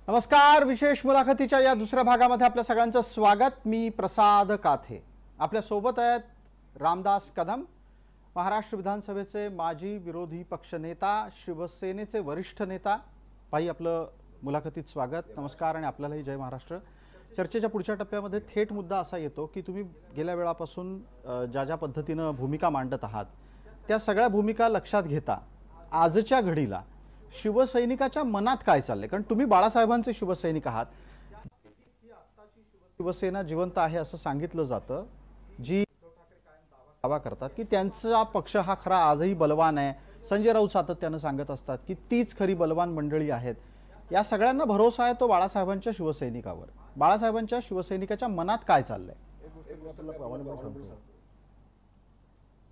नमस्कार. विशेष मुलाखतीच्या या दुसऱ्या भागामध्ये आपल्या सगळ्यांचं स्वागत. मी प्रसाद काथे. आपल्या सोबत आहेत रामदास कदम, महाराष्ट्र विधानसभेचे माजी विरोधी पक्षनेता, शिवसेनेचे वरिष्ठ नेता. भाई, आपलं मुलाखतीत स्वागत. नमस्कार आणि आपल्यालाही जय महाराष्ट्र. चर्चेच्या पुढच्या टप्प्यामध्ये थेट मुद्दा असा येतो की तुम्ही गेल्या वेळापासून ज्या पद्धतीनं भूमिका मांडत आहात त्या सगळ्या भूमिका लक्षात घेता आजच्या घडीला शिवसैनिकाच्या मनात काय चाललंय? कारण तुम्ही बाळासाहेबांचे शिवसैनिक आहात. शिवसेना जिवंत आहे असं सांगितलं जातं. जी दावा करतात की त्यांचा पक्ष हा खरा आजही बलवान आहे. संजय राऊत सातत्यानं सांगत असतात की तीच खरी बलवान मंडळी आहेत. या सगळ्यांना भरोसा आहे तो बाळासाहेबांच्या शिवसैनिकावर. बाळासाहेबांच्या शिवसैनिकाच्या मनात काय चाललंय?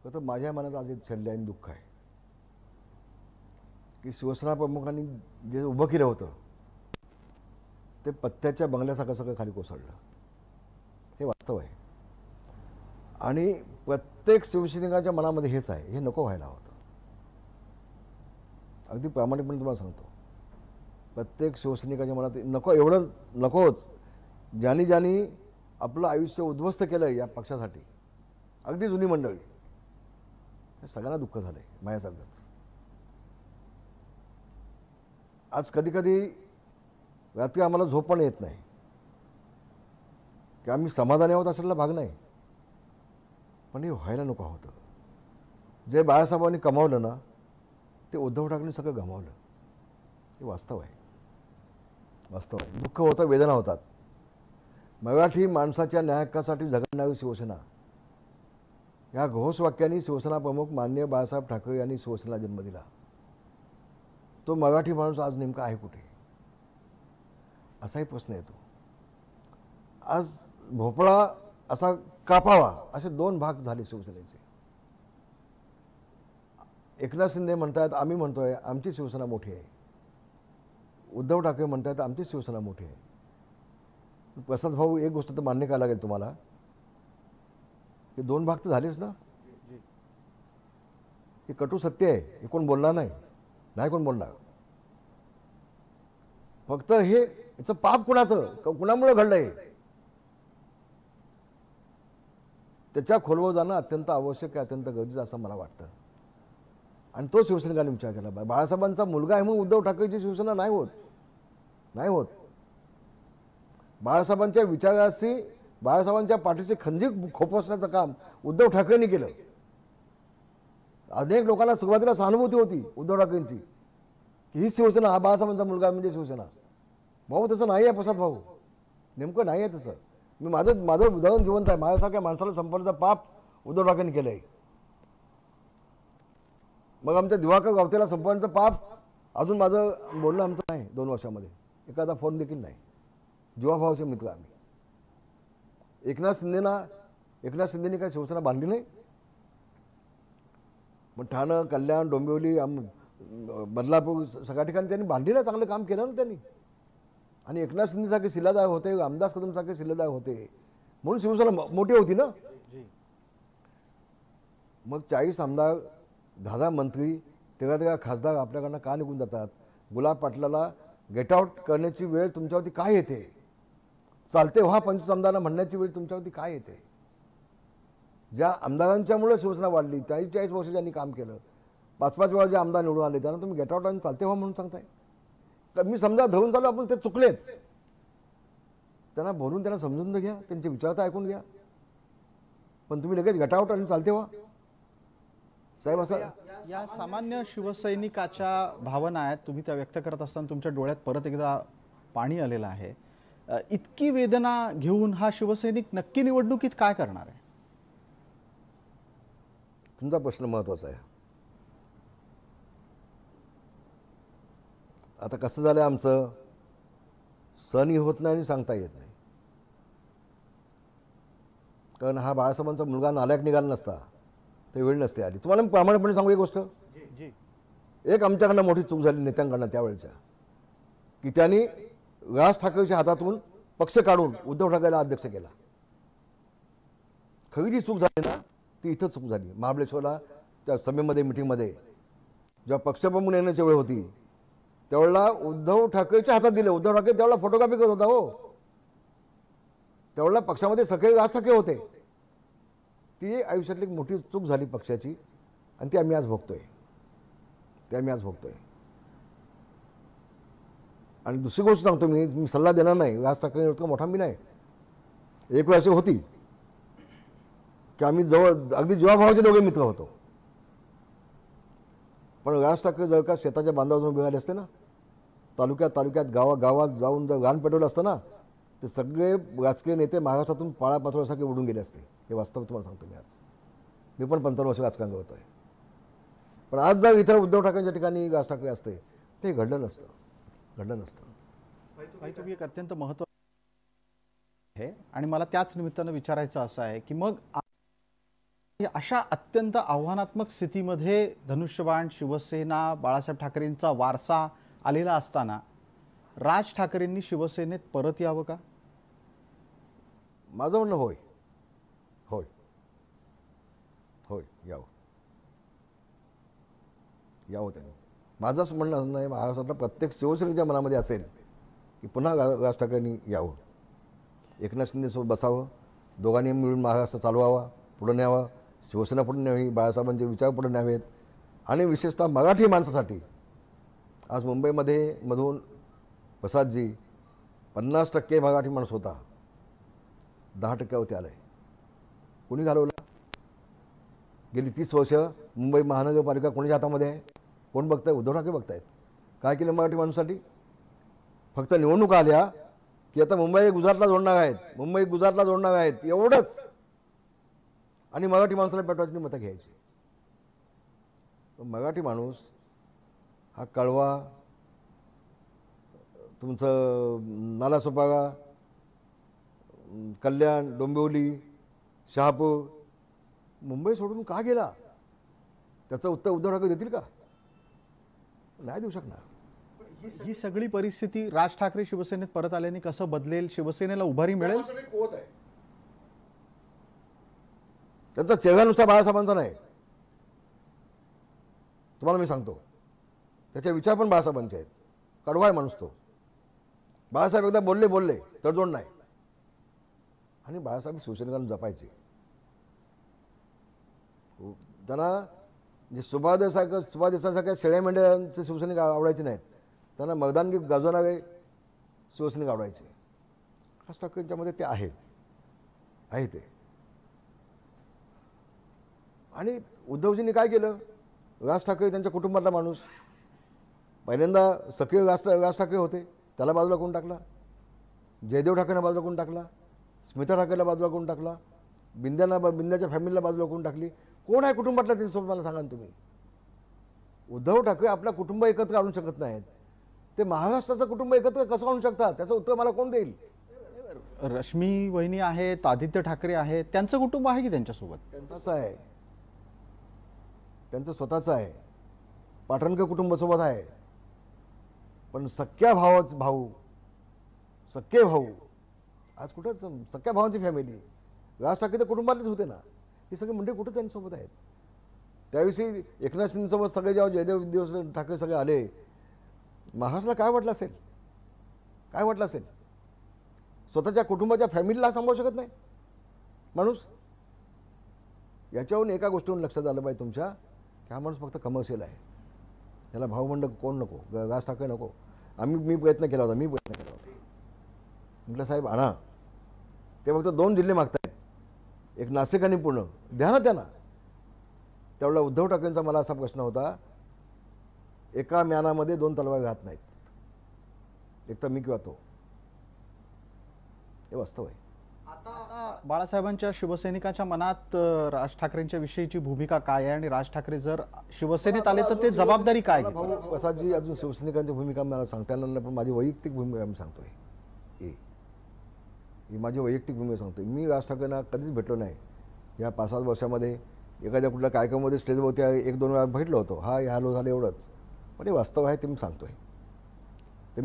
तर माझ्या मनात आज एक छंद दुःख आहे की शिवसेना प्रमुखांनी जे उभं केलं होतं ते पत्त्याच्या बंगल्यासारखं सगळं खाली कोसळलं. हे वास्तव आहे आणि प्रत्येक शिवसैनिकाच्या मनामध्ये हेच आहे, हे नको व्हायला होतं. अगदी प्रामाणिकपणे तुम्हाला सांगतो, प्रत्येक शिवसैनिकाच्या मनात नको, एवढं नकोच. ज्यांनी आपलं आयुष्य उद्ध्वस्त केलं या पक्षासाठी, अगदी जुनी मंडळी, हे सगळ्यांना दुःख झालं आहे माझ्यासारखंच. आज कधी कधी रात्री आम्हाला झोप पण येत नाही की आम्ही समाधानी आहोत असलेला भाग नाही, पण हे व्हायला नको होतं. जे बाळासाहेबांनी कमावलं ना ते उद्धव ठाकरेंनी सगळं गमावलं. हे वास्तव आहे, वास्तव आहे. दुःख होतं, वेदना होतात. मराठी माणसाच्या न्याय हक्कासाठी झगडणारी शिवसेना या घोषवाक्याने शिवसेना प्रमुख माननीय बाळासाहेब ठाकरे यांनी शिवसेनेला जन्म दिला. तो मराठी माणूस आज नेमका आहे कुठे, असाही प्रश्न येतो. आज भोपळा असा कापावा असे दोन भाग झाले शिवसेनेचे. एकनाथ शिंदे म्हणतात, आम्ही म्हणतोय आमची शिवसेना मोठी आहे. उद्धव ठाकरे म्हणतात आमची शिवसेना मोठी आहे. प्रसाद भाऊ, एक गोष्ट तर मान्य करायला लागेल तुम्हाला की दोन भाग तर झालेच ना. हे कटू सत्य आहे, हे कोण बोलणार नाही कोण बोलणार. फक्त हे याचं पाप कुणाचं, कुणामुळे घडलंय त्याच्या खोलवर जाणं अत्यंत आवश्यक आहे, अत्यंत गरजेचं असं मला वाटतं. आणि तो शिवसैनिकांनी विचार केला पाहिजे. बाळासाहेबांचा मुलगा आहे म्हणून उद्धव ठाकरेची शिवसेना नाही होत. बाळासाहेबांच्या विचाराशी, बाळासाहेबांच्या पाठीची खंजीर खोपसण्याचं काम उद्धव ठाकरेंनी केलं. अनेक लोकांना सुरुवातीला सहानुभूती होती उद्धव ठाकरेंची की ही शिवसेना, हा बाळासाहेबांचा मुलगा म्हणजे शिवसेना. भाऊ तसं नाही आहे प्रसाद भाऊ, नेमकं नाही आहे तसं. मी माझं उदाहरण जिवंत आहे. माझ्यासारख्या माणसाला संपर्काचा पाप उद्धव ठाकरेंनी केलं आहे. मग आमच्या दिवाकर गावतेला संपर्काचं पाप अजून माझं बोलणं आमचं नाही 2 वर्षामध्ये, एखादा फोन देखील नाही. जीवाभावाचे मित्र आम्ही. एकनाथ शिंदेनी काय शिवसेना बांधली नाही? मग ठाणं, कल्याण, डोंबिवली, बदलापूर सगळ्या ठिकाणी त्यांनी बांधली ना, चांगलं काम केलं ना त्यांनी. आणि एकनाथ शिंदेसारखे शिलादार होते, रामदास कदमसारखे शिलादार होते म्हणून शिवसेना मोठी होती ना. मग 40 आमदार, 10 मंत्री, 13 खासदार आपल्याकडनं का निघून जातात? गुलाब पाटलाला गेट आउट करण्याची वेळ तुमच्यावरती काय येते? चालते व्हा 25 आमदारांना म्हणण्याची वेळ तुमच्यावरती काय येते? ज्या आमदारांच्यामुळे शिवसेना वाढली, 40 वर्ष ज्यांनी काम केलं, 5-5 वेळा जे आमदार निवडून आले, त्यांना तुम्ही गेट आउट आणि चालते व्हा म्हणून सांगताय? तर मी समजा धरून चालू, आपण ते चुकलेत, त्यांना बोलून त्यांना समजून घ्या, त्यांचे विचार तर ऐकून घ्या. पण तुम्ही लगेच गेट आउट आणि चालते व्हा साहेब, असं या सामान्य शिवसैनिकाच्या भावना आहेत. तुम्ही त्या व्यक्त करत असताना तुमच्या डोळ्यात परत एकदा पाणी आलेलं आहे. इतकी वेदना घेऊन हा शिवसैनिक नक्की निवडणुकीत काय करणार आहे? तुमचा प्रश्न महत्त्वाचा आहे. आता कसं झालं, आमचं सहनही होत नाही आणि सांगता येत नाही. कारण हा बाळासाहेबांचा मुलगा नालायक निघाला नसता तर वेळ नसते आली. तुम्हाला मी प्रामाणिकपणे सांगू एक गोष्ट, एक आमच्याकडनं मोठी चूक झाली नेत्यांकडनं त्यावेळेच्या, की त्यांनी राज ठाकरेच्या हातातून पक्ष काढून उद्धव ठाकरेला अध्यक्ष केला. खरी जी चूक झाली ना ती इथं चूक झाली. महाबळेश्वरला त्या सभेमध्ये, मिटिंगमध्ये जेव्हा पक्षप्रमुख येण्याची वेळ होती त्यावेळेला उद्धव ठाकरेच्या हातात दिले. उद्धव ठाकरे त्यावेळेला फोटोकॉपी करत होता. हो, त्यावेळेला पक्षामध्ये सगळे राज ठाकरे होते. ती आयुष्यातली एक मोठी चूक झाली पक्षाची आणि ती आम्ही आज भोगतोय. आणि दुसरी गोष्ट सांगतो, मी सल्ला देणार नाही, राज ठाकरे इतका मोठा मी नाही. एक वेळ अशी होती की आम्ही जवळ अगदी जीवाभावाचे दोघे मित्र होतो. पण राज ठाकरे जर का शेताच्या बांधावर जाऊन उभे राहिले असते ना, तालुक्यात गावात जाऊन जर गाण पेटवलं असतं ना, ते सगळे राजकीय नेते महाराष्ट्रातून पाळापाचोळ्यासारखे उडून गेले असते. हे वास्तव तुम्हाला सांगतो. मी पण 55 वर्ष राजकारण करतो आहे. पण आज जर इथं उद्धव ठाकरेंच्या ठिकाणी राज ठाकरे असते, ते घडलं नसतं. तुम्ही एक अत्यंत महत्त्वाचं आहे आणि मला त्याच निमित्तानं विचारायचं असं आहे की मग अशा अत्यंत आव्हानात्मक स्थितीमध्ये धनुष्यबाण, शिवसेना, बाळासाहेब ठाकरेंचा वारसा आलेला असताना राज ठाकरेंनी शिवसेनेत परत यावं का? माझं म्हणणं होय, यावं त्यांनी. माझं असं म्हणणं असं नाही, महाराष्ट्रातल्या प्रत्येक शिवसैनिकाच्या मनामध्ये असेल की पुन्हा राज ठाकरेंनी यावं, एकनाथ शिंदेसोबत बसावं, दोघांनी मिळून महाराष्ट्र चालवावा, पुढे न्यावा, शिवसेना पुढे न्यावी, बाळासाहेबांचे विचार पुढे न्यावेत. आणि विशेषतः मराठी माणसासाठी आज मुंबईमध्ये मधून प्रसादजी 50% मराठी माणूस होता, 10%वरती आलं आहे. कोणी घालवलं? गेली 30 वर्ष मुंबई महानगरपालिका कोणाच्या हातामध्ये आहे? कोण बघताय? उद्धव ठाकरे बघतायत. काय केलं मराठी माणसासाठी? फक्त निवडणुका आल्या की आता मुंबई गुजरातला जोडणार आहेत, एवढंच. आणि मराठी माणसाला पेटवायची मतं घ्यायची. मराठी माणूस हा कळवा, तुमचं नालासोपारा, कल्याण, डोंबिवली, शहापूर, मुंबई सोडून का गेला? त्याचं उत्तर उद्धव ठाकरे देतील का? नाही देऊ शकणार. ही सगळी परिस्थिती राज ठाकरे शिवसेनेत परत आल्याने कसं बदलेल? शिवसेनेला उभारी मिळेल? त्यांचा चेहरा नुसता बाळासाहेबांचा नाही, तुम्हाला मी सांगतो, त्याचे विचार पण बाळासाहेबांचे आहेत. कडवा आहे माणूस तो. बाळासाहेब एकदा बोलले तडजोड नाही. आणि बाळासाहेब शिवसेनेला जपायचे. त्यांना जे सुभाष देसाईसारख्या शेळ्या मेंढ्यांचे शिवसैनिक आवडायचे नाहीत. त्यांना मर्दानगी गाजवणारे शिवसैनिक आवडायचे. राज ठाकरेंच्यामध्ये ते आहे ते. आणि उद्धवजींनी काय केलं? राज ठाकरे त्यांच्या कुटुंबातला माणूस, पहिल्यांदा सक्रिय राज ठाकरे होते, त्याला बाजूला कोण टाकला? जयदेव ठाकरेंना बाजूला कोण टाकला? स्मिता ठाकरेला बाजूला कोण टाकला? बिंद्याच्या फॅमिलीला बाजूला कोण टाकली? कोण आहे कुटुंबातला त्यांच्यासोबत? मला सांगा ना तुम्ही. उद्धव ठाकरे आपलं कुटुंब एकत्र आणू शकत नाहीत. ते महाराष्ट्राचं कुटुंब एकत्र कसं आणू शकतात? त्याचं उत्तर मला कोण देईल? रश्मी वहिनी आहेत, आदित्य ठाकरे आहेत, त्यांचं कुटुंब आहे की त्यांच्यासोबत? त्यांचंच आहे, त्यांचं स्वतःचं आहे. पाटणकर कुटुंबासोबत आहे. पण सख्खे भाऊ आज कुठं? सख्या भावांची फॅमिली. राज ठाकरे तर कुटुंबातलेच होते ना. हे सगळे मंडळी कुठं त्यांच्यासोबत आहेत? त्याविषयी एकनाथ शिंदेसोबत सगळे जेव्हा जयदेव ठाकरे सगळे आले, महाराष्ट्राला काय वाटलं असेल? स्वतःच्या कुटुंबाच्या फॅमिलीला सांभाळू शकत नाही माणूस. याच्यावरून एका गोष्टीवरून लक्षात आलं पाहिजे तुमच्या, की हा माणूस फक्त कमर्शियल आहे. त्याला भाऊबंड कोण नको, राज ठाकरे नको. मी प्रयत्न केला होता. म्हटलं साहेब आणा. ते फक्त 2 जिल्हे मागतायत, एक नाशिक आणि पुणे, द्या ना त्यांना. त्यावेळेला उद्धव ठाकरेंचा मला असा प्रश्न होता, एका म्यानामध्ये 2 तलवार घात नाहीत, एक तर मी किंवा तो. हे वास्तव आहे. आता बाळासाहेबांच्या शिवसैनिकांच्या मनात राज ठाकरेंच्या विषयीची भूमिका काय आहे आणि राज ठाकरे जर शिवसेनेत आले तर ते जबाबदारी काय घेतील? प्रसादजी, अजून शिवसैनिकांची भूमिका मला सांगता येणार नाही, पण माझी वैयक्तिक भूमिका मी सांगतोय. ही माझी वैयक्तिक भूमिका सांगतोय. मी राज ठाकरेंना कधीच भेटलो नाही. या 5-7 वर्षामध्ये एखाद्या कुठल्या कार्यक्रमामध्ये स्टेजवरती 1-2 वेळा भेटलो होतो. ह्यालो झालं एवढंच. पण हे वास्तव आहे, ते मी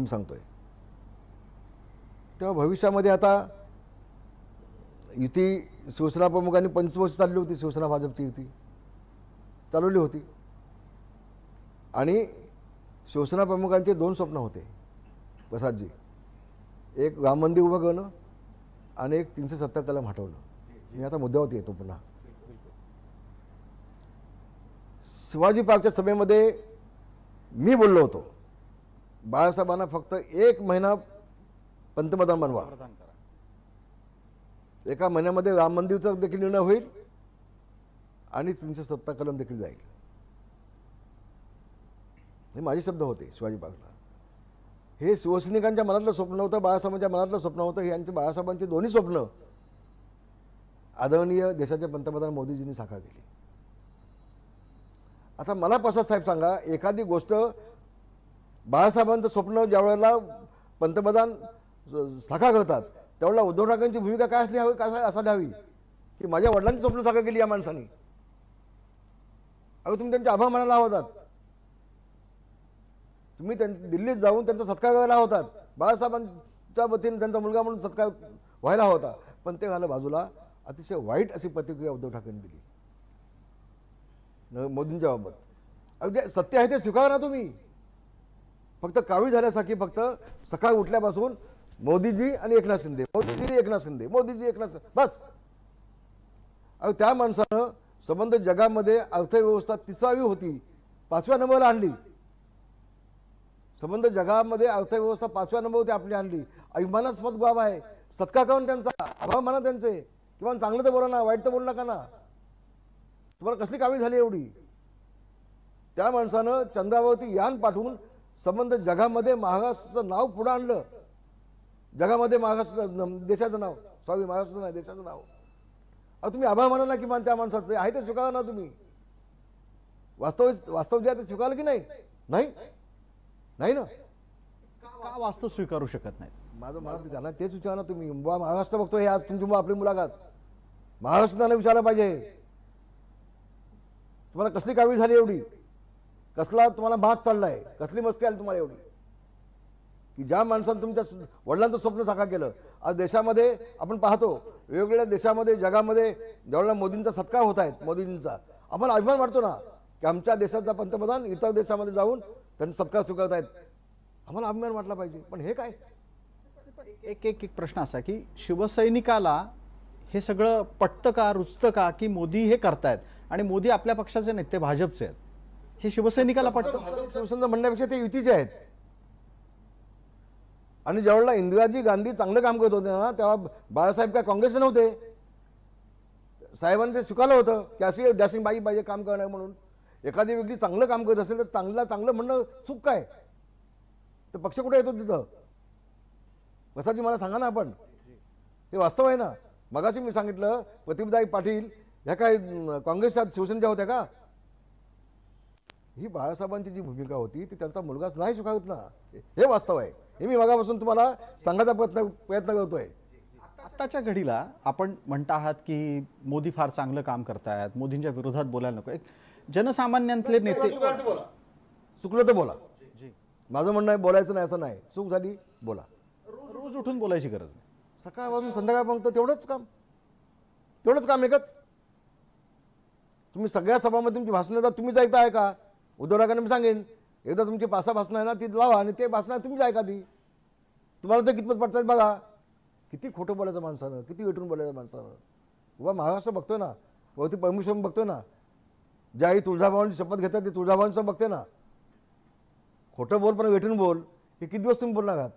सांगतोय. तेव्हा भविष्यामध्ये आता युती शिवसेना प्रमुखांनी 25 वर्ष चालली होती. शिवसेना भाजपची युती चालवली होती. आणि शिवसेना प्रमुखांचे 2 स्वप्न होते प्रसादजी. एक राम मंदिर उभं करणं आणि एक 370 कलम हटवणं. मी आता मुद्द्यावरती येतो पुन्हा. शिवाजी पार्कच्या सभेमध्ये मी बोललो होतो, बाळासाहेबांना फक्त 1 महिना पंतप्रधान बनवा. एका महिन्यामध्ये राम मंदिरचा देखील निर्णय होईल आणि 370 कलम देखील जाईल. हे माझे शब्द होते शिवाजी पार्कला. हे शिवसैनिकांच्या मनातलं स्वप्न होतं, बाळासाहेबांच्या मनातलं स्वप्न होतं. हे यांचे बाळासाहेबांचे दोन्ही स्वप्न आदरणीय देशाचे पंतप्रधान मोदीजींनी साकार केली. आता मला प्रसाद साहेब सांगा, एखादी गोष्ट बाळासाहेबांचं स्वप्न ज्या वेळेला पंतप्रधान साकार करतात त्यावेळेला उद्धव ठाकरेंची भूमिका काय असली हवी, काय असायला हवी की माझ्या वडिलांची स्वप्न साकार केली या माणसाने. अगं तुम्ही त्यांचे आभार मानायला होतात. तुम्ही दिल्लीत जाऊन त्यांचा सत्कार करायला होतात. बाळासाहेबांच्या वतीने त्यांचा मुलगा म्हणून सत्कार व्हायला होता. पण ते झालं बाजूला. अतिशय वाईट अशी प्रतिक्रिया उद्धव ठाकरेंनी दिली मोदींच्या बाबत. अगदी सत्य आहे ते स्वीकारा ना तुम्ही. फक्त कावीळ झाल्यासारखी फक्त सकाळ उठल्यापासून मोदीजी आणि एकनाथ शिंदे, मोदीजी एकनाथ शिंदे, मोदीजी एकनाथ, बस. अगं त्या माणसानं संबंध जगामध्ये अर्थव्यवस्था 30वी होती, 5व्या नंबरला आणली. संबंध जगामध्ये अर्थव्यवस्था 5व्या नंबरवरती आपली आणली. अभिमानास्पद बाब आहे. सत्कार करून त्यांचा आभार माना त्यांचे. किंवा चांगलं तर बोला ना, वाईट तर बोलू नका ना. तुम्हाला कसली कावीळ झाली एवढी? त्या माणसानं चंद्रावरती यान पाठवून संबंध जगामध्ये महाराष्ट्राचं नाव पुढे आणलं. जगामध्ये महाराष्ट्र देशाचं नाव, सॉरी महाराष्ट्राचं नाही देशाचं नाव. अहो तुम्ही आभार माना ना किमान त्या माणसाचं. आहे ते स्वीकारा ना तुम्ही. वास्तव जे आहे ते स्वीकारलं की नाही? नाही ना. का वास्तव स्वीकारू शकत नाही? माझं मला त्यांना तेच विचारा ना तुम्ही. महाराष्ट्र बघतोय आज तुमची आपली मुलाखत. महाराष्ट्रानं विचारलं पाहिजे तुम्हाला कसली कावीळ झाली एवढी, कसला तुम्हाला भात चाललाय, कसली मस्ती आली तुम्हाला एवढी की ज्या माणसानं तुमच्या वडिलांचं स्वप्न साकार केलं. आज देशामध्ये आपण पाहतो वेगवेगळ्या देशामध्ये जगामध्ये ज्यावेळेला मोदींचा सत्कार होत आहेत, मोदींचा आम्हाला अभिमान वाटतो ना की आमच्या देशाचा पंतप्रधान इतर देशामध्ये जाऊन त्यांचा सत्कार स्वीकारत आहेत. आम्हाला अभिमान वाटला पाहिजे. पण हे काय? एक प्रश्न असा की शिवसैनिकाला हे सगळं पटतं का, रुचतं का की मोदी हे करतायत आणि मोदी आपल्या पक्षाचे नेते भाजपचे आहेत, हे शिवसैनिकाला पटतं? शिवसेना म्हणण्यापेक्षा ते युतीचे आहेत. आणि ज्यावेळेला इंदिराजी गांधी चांगलं काम करत होते ना तेव्हा बाळासाहेब काय काँग्रेसचे नव्हते. साहेबांनी ते स्वीकारलं होतं की अशी डॅशिंग बाई पाहिजे काम करणं म्हणून. एखादी व्यक्ती चांगलं काम करत असेल तर चांगलं म्हणणं चूक काय? तर पक्ष कुठे येतो तिथं? प्रसादजी मला सांगा ना. आपण हे वास्तव आहे ना. मगाशी मी सांगितलं प्रतिभाताई पाटील ह्या काय काँग्रेसच्या शिवसेनेच्या होत्या का? ही बाळासाहेबांची जी भूमिका होती ती त्यांचा मुलगाच नाही स्वीकारत ना. हे वास्तव आहे. हे मी मगापासून तुम्हाला सांगायचा प्रयत्न करतोय. आत्ताच्या घडीला आपण म्हणता आहात की मोदी फार चांगलं काम करतायत, मोदींच्या विरोधात बोलायला नको. एक जनसामान्यांतले नेते चुकलं तर बोला. माझं म्हणणं आहे बोलायचं नाही असं नाही. चूक झाली बोला. रोज उठून बोलायची गरज नाही. सकाळपासून संध्याकाळपर्यंत तेवढंच काम एकच. तुम्ही सगळ्या सभामध्ये तुमची भाषणं येतात, तुम्हीच ऐकता आहे का? उद्धव ठाकरे मी सांगेन एकदा तुमची 5-6 भाषणं आहे ना ती लावा आणि ते भाषणं तुम्हीच ऐका. ती तुम्हाला ते कितपत पडतायत बघा. किती खोटं बोलायचं माणसानं, किती वेटून बोलायचं माणसानं. उभा महाराष्ट्र बघतोय ना, वरती परमेश्वर बघतोय ना. ज्या आई तुळजाभवानी शपथ घेतात ते तुळजाभवानीचं बघते ना. खोटं बोल पण वेटून बोल, हे किती दिवस तुम्ही बोलणार आहात?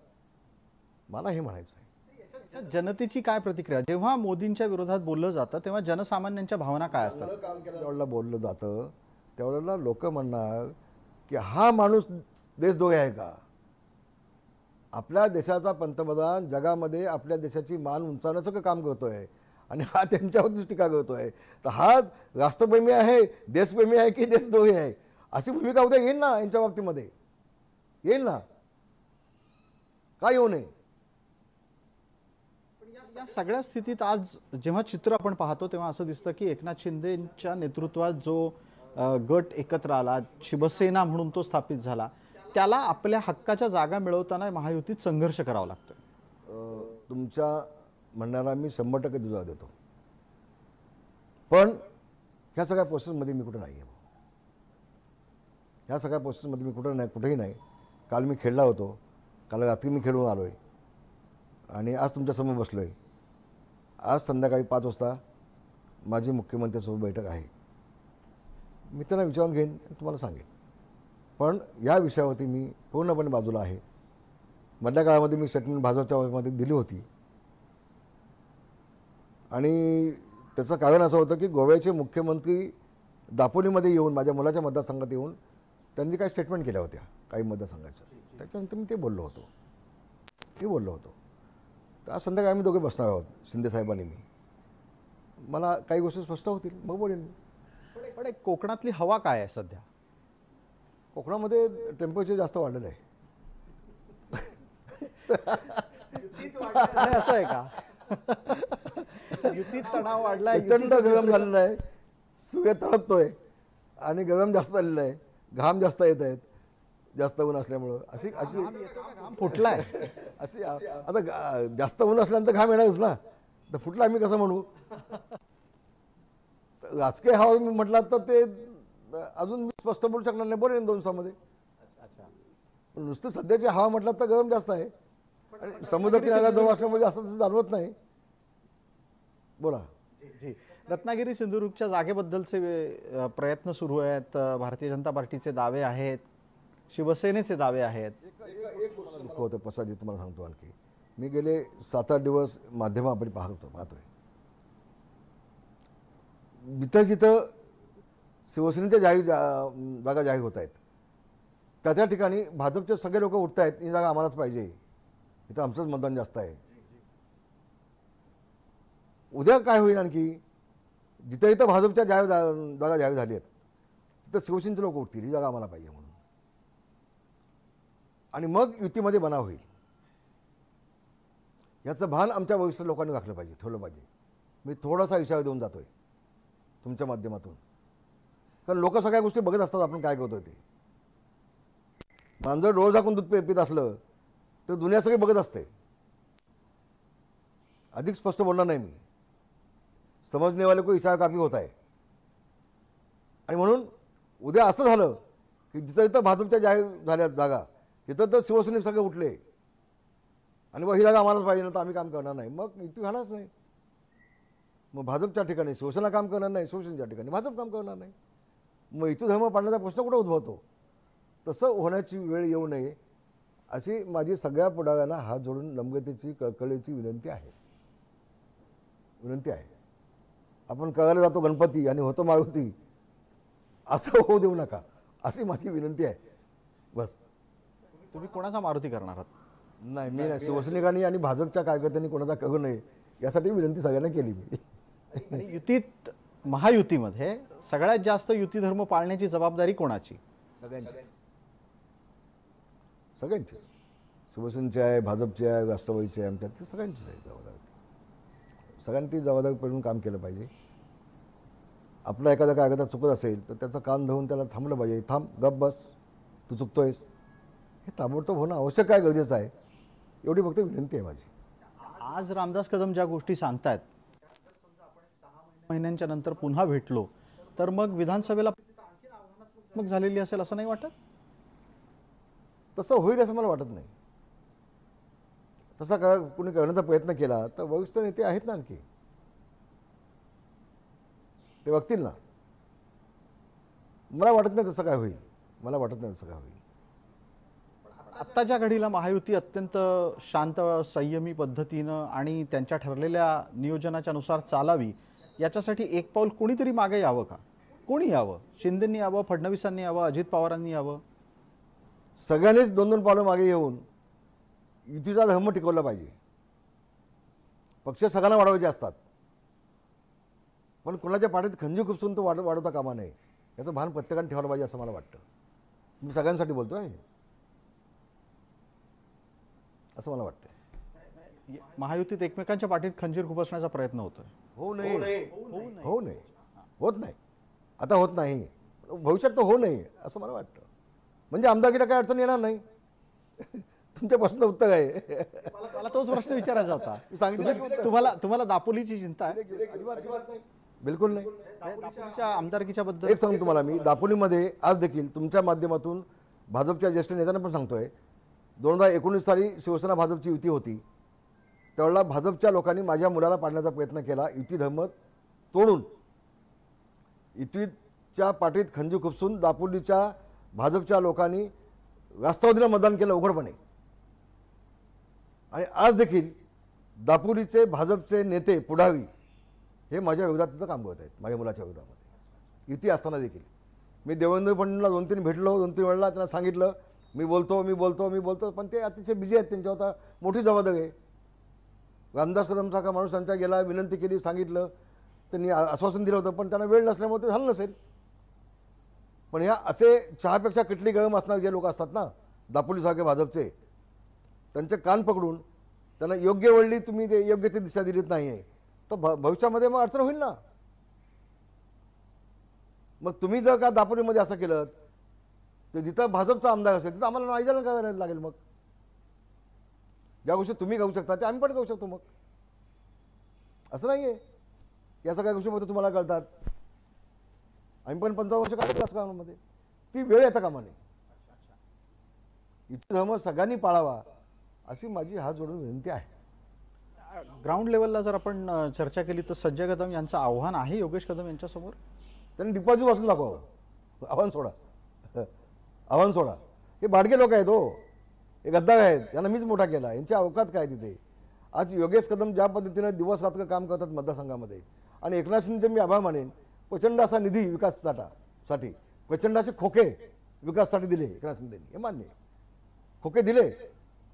मला हे म्हणायचं आहे. जनतेची काय प्रतिक्रिया जेव्हा मोदींच्या विरोधात बोललं जातं तेव्हा जनसामान्यांच्या भावना काय असतात? काम केलं त्यावेळेला बोललं जातं त्यावेळेला लोक म्हणणार की हा माणूस देशद्रोही आहे का? आपल्या देशाचा पंतप्रधान जगामध्ये आपल्या देशाची मान उंचावण्याचं काम करतोय आणि हा त्यांच्यावरतीच टीका करतोय. तर हा राष्ट्रप्रेमी आहे, देशप्रेमी आहे की देशद्रोही आहे? अशी भूमिका उद्या येईल ना यांच्या बाबतीमध्ये. येईल ना, का येऊ नये? या सगळ्या स्थितीत आज जेव्हा चित्र आपण पाहतो तेव्हा असं दिसतं की एकनाथ शिंदेच्या नेतृत्वात जो गट एकत्र आला, शिवसेना म्हणून तो स्थापित झाला, त्याला आपल्या हक्काच्या जागा मिळवताना महायुतीत संघर्ष करावा लागतोय. तुमच्या म्हणण्याला मी 100% दुजोरा देतो. पण ह्या सगळ्या प्रोसेसमध्ये मी कुठे नाही आहे. ह्या सगळ्या प्रोसेसमध्ये मी कुठेही नाही. काल मी खेळला होतो, काल रात्री मी खेळून आलो आहे आणि आज तुमच्यासमोर बसलो आहे. आज संध्याकाळी 5 वाजता माझी मुख्यमंत्र्यांसोबत बैठक आहे. मी त्यांना विचारून घेईन आणि तुम्हाला सांगेन. पण या विषयावरती मी पूर्णपणे बाजूला आहे. मधल्या काळामध्ये मी स्टेटमेंट भाजपच्या मध्ये दिली होती आणि त्याचं कारण असं होतं की गोव्याचे मुख्यमंत्री दापोलीमध्ये येऊन माझ्या मुलाच्या मतदारसंघात येऊन त्यांनी काही स्टेटमेंट केल्या होत्या काही मतदारसंघाच्या. त्याच्यानंतर मी ते बोललो होतो. तर आज संध्याकाळी आम्ही दोघे बसणार आहोत, शिंदेसाहेबांनी मी. मला काही गोष्टी स्पष्ट होतील, मग बोलेन मी. पण एक कोकणातली हवा काय आहे सध्या? कोकणामध्ये टेम्परेचर जास्त वाढलेलं आहे. नाही, असं आहे का? युतीत तणाव वाढलाय, प्रचंड गरम झालेलं आहे. सूर्य तळपतोय आणि गरम जास्त झालेलं आहे. घाम जास्त येत आहेत जास्त ऊन असल्यामुळं. अशी घाम फुटलाय. अशी आता जास्त ऊन असल्यानंतर घाम येणारच ना. तर फुटला आम्ही कसं म्हणू? राजकीय हवा मी म्हटलं तर ते अजून मी स्पष्ट बोलू शकणार नाही. बोलेन 2 दिवसामध्ये. पण नुसतं सध्याची हवा म्हटलं तर गरम जास्त आहे आणि समुद्र किनारा जवळ असल्यामुळे जास्त तसं जाणवत नाही. बोला. जी, रत्नागिरी सिंधुदुर्गच्या जागेबद्दलचे प्रयत्न सुरू आहेत. भारतीय जनता पार्टीचे दावे आहेत, शिवसेनेचे दावे आहेत. एक गोष्ट दुःख होतं प्रसादजी, तुम्हाला सांगतो आणखी. मी गेले 7-8 दिवस माध्यम आपण पाहतोय. जिथं शिवसेनेच्या जागा जाहीर होत आहेत त्या ठिकाणी भाजपचे सगळे लोक उठत आहेत, ही जागा आम्हालाच पाहिजे, इथं आमचंच मतदान जास्त आहे. उद्या काय होईल आणखी? जिथं भाजपच्या जागा जाहीर झाली आहेत तिथं शिवसेनेचे लोक उठतील, ही जागा आम्हाला पाहिजे म्हणून. आणि मग युतीमध्ये बनाव होईल. याचं भान आमच्या वरिष्ठ लोकांनी राखलं पाहिजे, ठेवलं पाहिजे. मी थोडासा इशारा देऊन जातोय तुमच्या माध्यमातून, कारण लोक सगळ्या गोष्टी बघत असतात आपण काय करतोय ते. मांजर डोळ झाकून दूध पित असलं तर दुनिया सगळी बघत असते. अधिक स्पष्ट बोलणार नाही मी. समजने वाले को इशारा काफी होत आहे. आणि म्हणून उद्या असं झालं की जिथं भाजपच्या जाहीर झाल्या जागा तिथं तर शिवसेने सगळे उठले आणि मग ही जागा आम्हालाच पाहिजे ना, तर आम्ही काम करणार नाही, मग युती झालाच नाही. मग भाजपच्या ठिकाणी शिवसेना काम करणार नाही, शिवसेनेच्या ठिकाणी भाजप काम करणार नाही. मग युती धर्म पाडण्याचा प्रश्न कुठं उद्भवतो? तसं होण्याची वेळ येऊ नये अशी माझी सगळ्या पुढाऱ्यांना हात जोडून नम्रतेची कळकळीची विनंती आहे. आपण करायला जातो गणपती आणि होतो मारुती, असं होऊ देऊ नका अशी माझी विनंती आहे. बस. तुम्ही कोणाचा मारुती करणार आहात? नाही, मी नाही. शिवसैनिकांनी आणि भाजपच्या कार्यकर्त्यांनी कोणाचा करू नये यासाठी विनंती सगळ्यांना केली मी. आणि युतीत, महायुतीमध्ये सगळ्यात जास्त युती धर्म पाळण्याची जबाबदारी कोणाची? सगळ्यांची. शिवसेनेची आहे, भाजपची आहे, राष्ट्रवादीची आहे, आमच्यात ती सगळ्यांचीच आहे जबाबदारी. सगळ्यांनी ती जबाबदारी पडून काम केलं पाहिजे. आपला एखादा कार्यकर्ता चुकत असेल तर त्याचं कान धरून त्याला थांबलं पाहिजे. थांब, गप बस, तू चुकतोयस, हे ताबडतोब होणं आवश्यक आहे, गरजेचं आहे. एवढी फक्त विनंती आहे माझी. आज रामदास कदम ज्या गोष्टी सांगतायत, महिन्यांच्या नंतर पुन्हा भेटलो तर मग विधानसभेला मग झालेली असेल असं नाही वाटत? तसं होईल असं मला वाटत नाही. तसा कुणी करण्याचा प्रयत्न केला तर वरिष्ठ नेते आहेत ना आणखी, ते बघतील ना. मला वाटत नाही तसं काय होईल. आत्ताच्या घडीला महायुती अत्यंत शांत, संयमी पद्धतीनं आणि त्यांच्या ठरलेल्या नियोजनाच्या नुसार चालावी, याच्यासाठी एक पाऊल कोणीतरी मागे यावं का? कोणी यावं? शिंदेंनी यावं, फडणवीसांनी यावं, अजित पवारांनी यावं? सगळ्यांनीच 2-2 पावलं मागे येऊन युतीचा धर्म टिकवला पाहिजे. पक्ष सगळ्यांना वाढवायचे असतात, पण कोणाच्या पाठीत खंजीर खुपसून तो वाढवता कामा नये याचं भान प्रत्येकाने ठेवायला पाहिजे असं मला वाटतं. मी सगळ्यांसाठी बोलतोय असं मला वाटतं. महायुतीत एकमेकांच्या पाठीत खंजीर खुपसण्याचा प्रयत्न होतोय. होऊ नये. होत नाही. आता होत नाही, भविष्यात तर होऊ नये असं मला वाटतं. म्हणजे आमदारकीला काय अडचण येणार नाही. तुमच्या प्रश्नाचं उत्तर आहे. मला तोच प्रश्न विचारायचा होता. सांगितलं तुम्हाला दापोलीची चिंता आहे? बिलकुल नाही. दापोलीच्या आमदारकीच्या बद्दल एक सांगतो तुम्हाला मी, दापोलीमध्ये आज देखील तुमच्या माध्यमातून भाजपच्या ज्येष्ठ नेत्यांना पण सांगतोय, 2019 साली शिवसेना भाजपची युती होती. त्यावेळेला भाजपच्या लोकांनी माझ्या मुलाला पाडण्याचा प्रयत्न केला. युती धर्म तोडून युतीच्या पाठीत खंजीर खुपसून दापोलीच्या भाजपच्या लोकांनी राष्ट्रवादीला मतदान केलं उघडपणे. आणि आज देखील दापोलीचे भाजपचे नेते पुढारी हे माझ्या विरोधात तिथं काम करत आहेत, माझ्या मुलाच्या विरोधामध्ये. युती असताना देखील मी देवेंद्र फडणवीसला 2-3 भेटलो, 2-3 वेळेला त्यांना सांगितलं मी बोलतो, पण ते अतिशय बिझी आहेत. त्यांच्यावर आता मोठी जबाबदारी आहे. रामदास कदमसारखा माणूस त्यांच्या गेला, विनंती केली, सांगितलं, त्यांनी आश्वासन दिलं होतं, पण त्यांना वेळ नसल्यामुळे ते झालं नसेल. पण ह्या असे चहापेक्षा किटली गरम असणारे जे लोक असतात ना दापोलीसारखे भाजपचे, त्यांचे कान पकडून त्यांना योग्य वेळी तुम्ही ते योग्य ती दिशा दिलीत नाही आहे तर भविष्यामध्ये मग अडचण होईल ना. मग तुम्ही जर का दापोलीमध्ये असं केलं तर जिथं भाजपचा आमदार असेल तिथं आम्हाला नाईजाला करायला लागेल. मग ज्या गोष्टी तुम्ही गाऊ शकता ते आम्ही पण गाऊ शकतो. मग असं नाही आहे या सगळ्या गोष्टी फक्त तुम्हाला कळतात. आम्ही पण 15 वर्ष काढतो राजकारणामध्ये. ती वेळ येता कामा नये. युती धर्म सगळ्यांनी पाळावा अशी माझी हात जोडून विनंती आहे. ग्राउंड लेवलला जर आपण चर्चा केली तर संजय कदम यांचं आव्हान आहे योगेश कदम यांच्यासमोर. त्यांनी डिपॉझिट वाचून दाखवावं. आव्हान सोडा. हे भाडके लोक आहेत हो, हे गद्दार आहेत, यांना मीच मोठा केला. यांची अवकात काय तिथे. आज योगेश कदम ज्या पद्धतीने दिवस रात्र काम करतात मतदारसंघामध्ये, आणि एकनाथ शिंदेचे मी आभार मानेन. प्रचंड असा निधी विकासासाठी, प्रचंड असे खोके विकासासाठी दिले एकनाथ शिंदेनी, हे मान्य. खोके दिले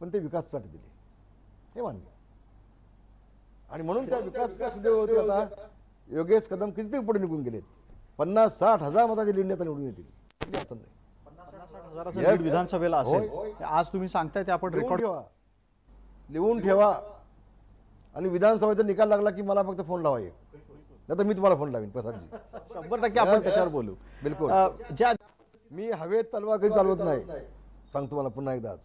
पण ते विकासासाठी दिले, हे मान्य. आणि म्हणून त्या विकासासाठी आता योगेश कदम किती पुढे निघून गेलेत. 50-60 हजार मताची लीड नेता निवडून येतील. अडचण नाही. 50-60 हजाराचं लीड विधानसभेला असेल. आज तुम्ही सांगताय ते आपण रेकॉर्ड लिहून ठेवा. आणि विधानसभेचा निकाल लागला की मला फक्त फोन लावा. नाही तर मी तुम्हाला फोन लावीन प्रसादजी. 100% आपण त्याच्यावर बोलू. बिलकुल. ज्या मी हवेत तलवार कधी चालवत नाही. सांगतो मला पुन्हा एकदाच,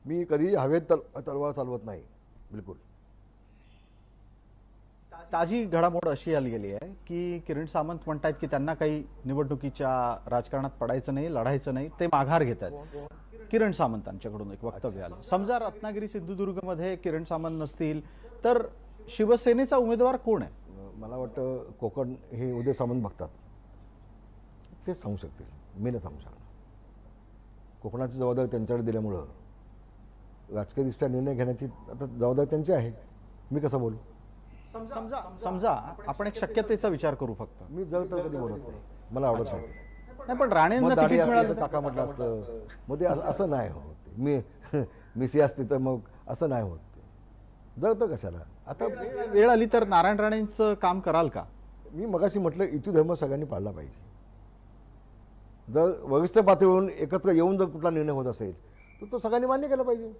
मी कधी हवेत तलवार चालवत नाही. बिलकुल. ताजी घडामोड अशी आली गेली आहे की किरण सामंत म्हणतायत की त्यांना काही निवडणुकीच्या राजकारणात पडायचं नाही, लढायचं नाही, ते माघार घेत आहेत. किरण सामंतांच्याकडून एक वक्तव्य आलं. समजा रत्नागिरी सिंधुदुर्गमध्ये किरण सामंत नसतील तर शिवसेनेचा उमेदवार कोण आहे? मला वाटतं कोकण हे उदय सामंत बघतात, तेच सांगू शकतील. मी नाही सांगू शकणार. कोकणाची जबाबदारी त्यांच्याकडे दिल्यामुळं राजकीयदृष्ट्या निर्णय घेण्याची आता जबाबदारी त्यांची आहे. मी कसं बोलू? समजा आपण एक शक्यतेचा विचार करू. फक्त मी जर तर कधी बोलत नाही, मला आवडत नाही. नाही, पण राणेंना तिकीट मिळालं काका म्हटलं असतं मग ते असं नाही होत. मी सी असते तर मग असं नाही होत. जर तर कशाला. आता वेळ आली तर नारायण राणेंचं काम कराल का? मी मगाशी म्हटलं युती धर्म सगळ्यांनी पाळला पाहिजे. जर वरिष्ठ पातळीवरून एकत्र येऊन जर कुठला निर्णय होत असेल तर तो सगळ्यांनी मान्य केला पाहिजे.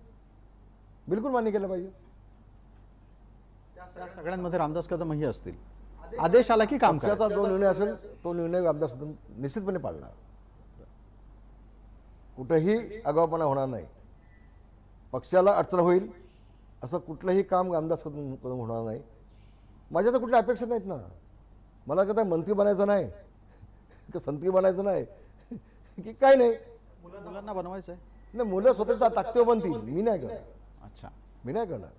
बिलकुल मान्य केलं पाहिजे. त्या सगळ्यांमध्ये रामदास कदमही असतील. आदेश आला की काम पक्षाचा जो निर्णय असेल तो निर्णय रामदास कदम निश्चितपणे पाळणार. कुठेही आगाऊपणा होणार नाही. पक्षाला अडचण होईल असं कुठलंही काम रामदास कदम होणार नाही. माझ्या तर कुठल्या अपेक्षा नाहीत ना. मला कधी मंत्री बनायचं नाही, संत्री बनायचं नाही की काय नाही. मुलांना बनवायचंय. नाही, मुलं स्वतःच्या ताकदीवर बनतील. मी नाही करणार. अच्छा, मी नाही करणार.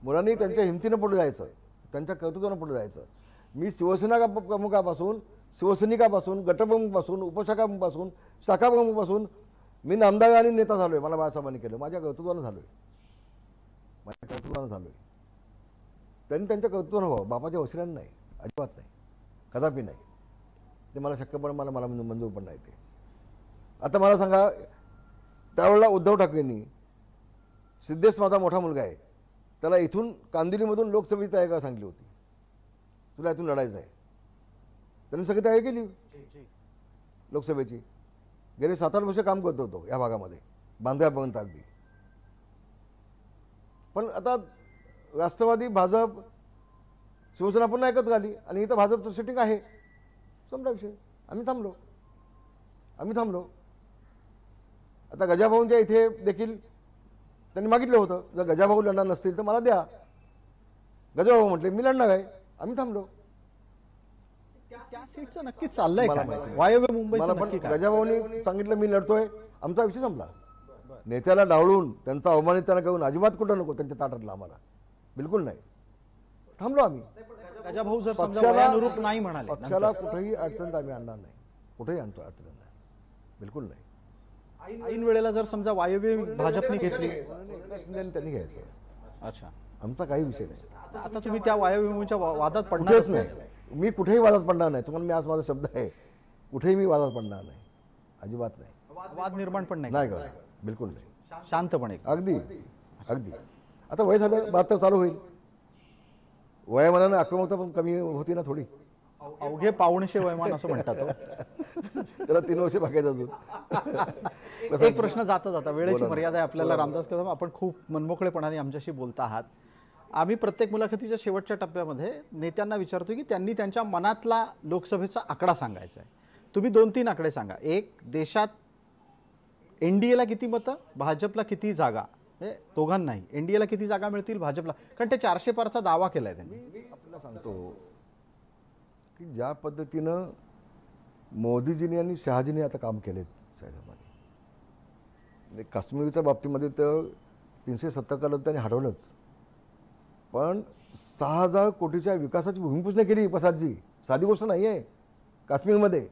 मुलांनी त्यांच्या हिमतीनं पुढे जायचं, त्यांच्या कर्तृत्वानं पुढे जायचं. मी शिवसेना प्रमुखापासून, शिवसैनिकापासून, गटप्रमुखपासून, उपशाखाप्रमुखपासून, शाखाप्रमुखपासून मी नामदार आणि नेता झालो आहे. मला बाळासाहेबांनी केलं. माझ्या कर्तृत्वानं झालो आहे. त्यांनी त्यांच्या कर्तृत्वानं व्हावं. बापाच्या वशिल्यानं नाही, अजिबात नाही, कदापि नाही. ते मला शक्य पण मला मंजूर पण नाही. ते आता मला सांगा, त्यावेळेला उद्धव ठाकरेंनी सिद्धेश माझा मोठा मुलगा आहे, त्याला इथून कांदिवलीमधून लोकसभेची तयारी करायला सांगितली होती. तुला इथून लढायचं आहे. त्यांनी सगळी तयारी केली लोकसभेची. गेले 7-8 वर्ष काम करत होतो या भागामध्ये, बांद्र्यापर्यंत अगदी. पण आता राष्ट्रवादी, भाजप, शिवसेना पुन्हा एकत्र आली आणि इथं भाजपचं सिटिंग आहे. संपला विषय. आम्ही थांबलो. आता गजाभाऊंच्या इथे देखील त्यांनी मागितलं होतं, जर गजाभाऊ लढणार नसतील तर मला द्या. गजाभाऊ म्हटले मी लढणार आहे. आम्ही थांबलो. त्या सीटचं नक्की चाललंय मला काय? माहिती नाही. वायव्य मला मुंबईचं पण नक्की काय? गजाभाऊनी सांगितलं मी लढतोय, आमचा विषय संपला. नेत्याला डावळून त्यांचा अवमानित त्यांना करून अजिबात कुठं नको त्यांच्या ताटातला आम्हाला, बिलकुल नाही. थांबलो आम्ही. गजाभाऊ जर समजा वयानुरूप नाही म्हणाले पक्षाला कुठेही अडचण आम्ही आणणार नाही, कुठेही आणतो अडचण नाही, बिलकुल नाही. ऐन वेळेला जर समजा वायव्य भाजपने घेतली, एकनाथ शिंदेनी त्यांनी घ्यायचं, अच्छा, आमचा काही विषय नाही. आता तुम्ही त्या वायव्य वादात कुठेच पडणारच नाही. मी कुठेही वादात पडणार नाही. तुम्हाला मी आज माझा शब्द आहे, कुठेही मी वादात पडणार नाही, अजिबात नाही. वाद निर्माण पण नाही नाही करणार, बिलकुल नाही. शांतपणे. अगदी अगदी. आता वय झालं, बात तर चालू होईल. वयामानानं आक्रमकता पण कमी होती ना थोडी. अवघे पाऊणशे वयमान असं म्हणतात हो. त्याला 3 वर्ष बाकी आहेत अजून. एक प्रश्न जाता जाता, वेळेची बोला ना. मर्यादा आहे आपल्याला. रामदास कदम, आपण खूप मनमोकळेपणाने आमच्याशी बोलत आहात. आम्ही प्रत्येक मुलाखतीच्या शेवटच्या टप्प्यामध्ये नेत्यांना विचारतो की त्यांनी त्यांच्या मनातला लोकसभेचा आकडा सांगायचा आहे. तुम्ही 2-3 आकडे सांगा. एक, देशात एनडीएला किती मतं, भाजपला किती जागा, म्हणजे दोघांनाही एनडीएला किती जागा मिळतील, भाजपला, कारण ते 400 पारचा दावा केलाय त्यांनी. मी आपल्याला सांगतो की ज्या पद्धतीनं मोदीजींनी आणि शहाजींनी आता काम केलेत साहेबांनी, काश्मीरच्या बाबतीमध्ये तर 370 कलम त्यांनी हटवलंच, पण 6,000 कोटीच्या विकासाची भूमिपूजन केली प्रसादजी. साधी गोष्ट नाही आहे काश्मीरमध्ये.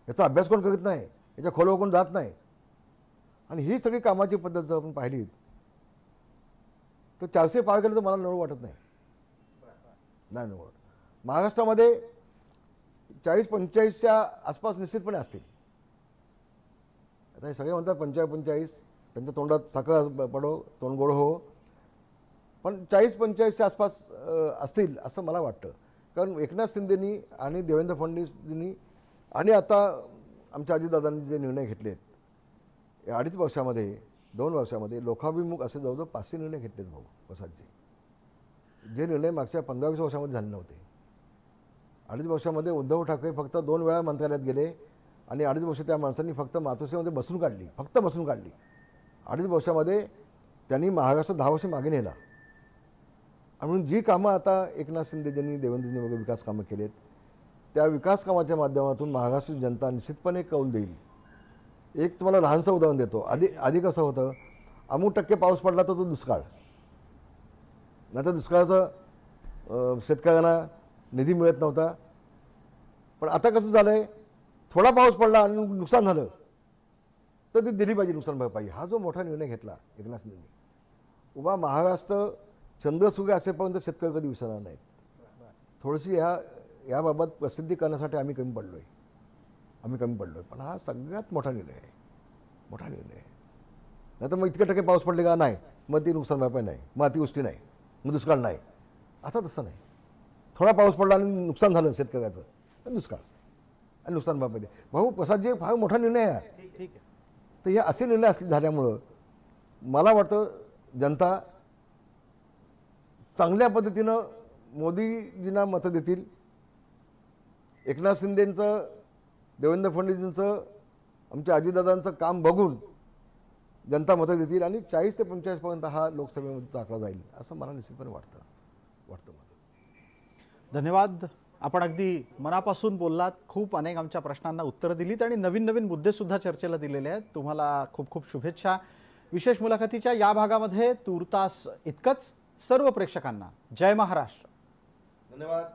याचा अभ्यास कोण करत नाही, याच्या खोलवर कोण जात नाही. आणि ही सगळी कामाची पद्धत जर आपण पाहिली तर 400 पार केलं तर मला नवं वाटत नाही. नाही नवं. महाराष्ट्रामध्ये 40-45च्या आसपास निश्चितपणे असतील. आता हे सगळे म्हणतात 45, त्यांच्या तोंडात साखर पडो, तोंड गोड हो, पण 40-45च्या आसपास असतील असं मला वाटतं. कारण एकनाथ शिंदेनी आणि देवेंद्र फडणवीसजींनी आणि आता आमच्या अजितदादांनी जे निर्णय घेतलेत या 2.5 वर्षामध्ये, 2 वर्षामध्ये लोकाभिमुख असे जवळजवळ 500 निर्णय घेतलेत भाऊ प्रसादजी. जे निर्णय मागच्या 15-20 वर्षामध्ये झाले नव्हते. 2.5 वर्षामध्ये उद्धव ठाकरे फक्त 2 वेळा मंत्रालयात गेले आणि 2.5 वर्ष त्या माणसांनी फक्त मातोश्रीमध्ये बसून काढली, फक्त बसून काढली. 2.5 वर्षामध्ये त्यांनी महाराष्ट्र 10 वर्ष मागे नेला. म्हणून जी कामं आता एकनाथ शिंदेजींनी, देवेंद्रजींनी वगैरे विकास कामं केलेत, त्या विकास कामाच्या माध्यमातून महाराष्ट्र जनता निश्चितपणे कौल देईल. एक तुम्हाला लहानसं उदाहरण देतो. आधी कसं होतं, अमुक टक्के पाऊस पडला तर तो दुष्काळ, नाही तर दुष्काळाचं शेतकऱ्यांना निधी मिळत नव्हता. पण आता कसं झालं आहे, थोडा पाऊस पडला आणि नुकसान झालं तर ती दिली पाहिजे नुकसान भरपाई. हा जो मोठा निर्णय घेतला एकनाथ शिंदेनी, उभा महाराष्ट्र चंद्रसुखे असेपर्यंत शेतकरी कधी विसरणार नाहीत. थोडीशी याबाबत प्रसिद्धी करण्यासाठी आम्ही कमी पडलो आहे, पण हा सगळ्यात मोठा निर्णय आहे, मोठा निर्णय आहे. नाही तर मग इतके टक्के पाऊस पडले का नाही, मग ती नुकसान भरपाई नाही, मग अतिवृष्टी नाही, मग दुष्काळ नाही. आता तसं नाही. थोडा पाऊस पडला आणि नुकसान झालं शेतकऱ्याचं तर दुष्काळ आणि नुकसान भरपाई दे. भाऊ प्रसादजी, फार मोठा निर्णय आहे. ठीक आहे. तर हे असे निर्णय झाल्यामुळं मला वाटतं जनता चांगल्या पद्धतीनं मोदीजींना मतं देतील. एकनाथ शिंदेंचं, देवेंद्र फडणवीसांचं, आमच्या अजितदादांचं काम बघून जनता मतं देतील आणि 40 ते 45पर्यंत हा लोकसभेमध्येचा आकडा जाईल असं मला निश्चितपणे वाटतं मला. धन्यवाद. आपण अगदी मनापासून बोललात, खूप अनेक आमच्या प्रश्नांना उत्तरं दिलीत आणि नवीन नवीन मुद्दे सुद्धा चर्चेला दिलेले आहेत. तुम्हाला खूप खूप शुभेच्छा. विशेष मुलाखतीच्या या भागामध्ये तूर्तास इतकंच. सर्व प्रेक्षकांना जय महाराष्ट्र. धन्यवाद.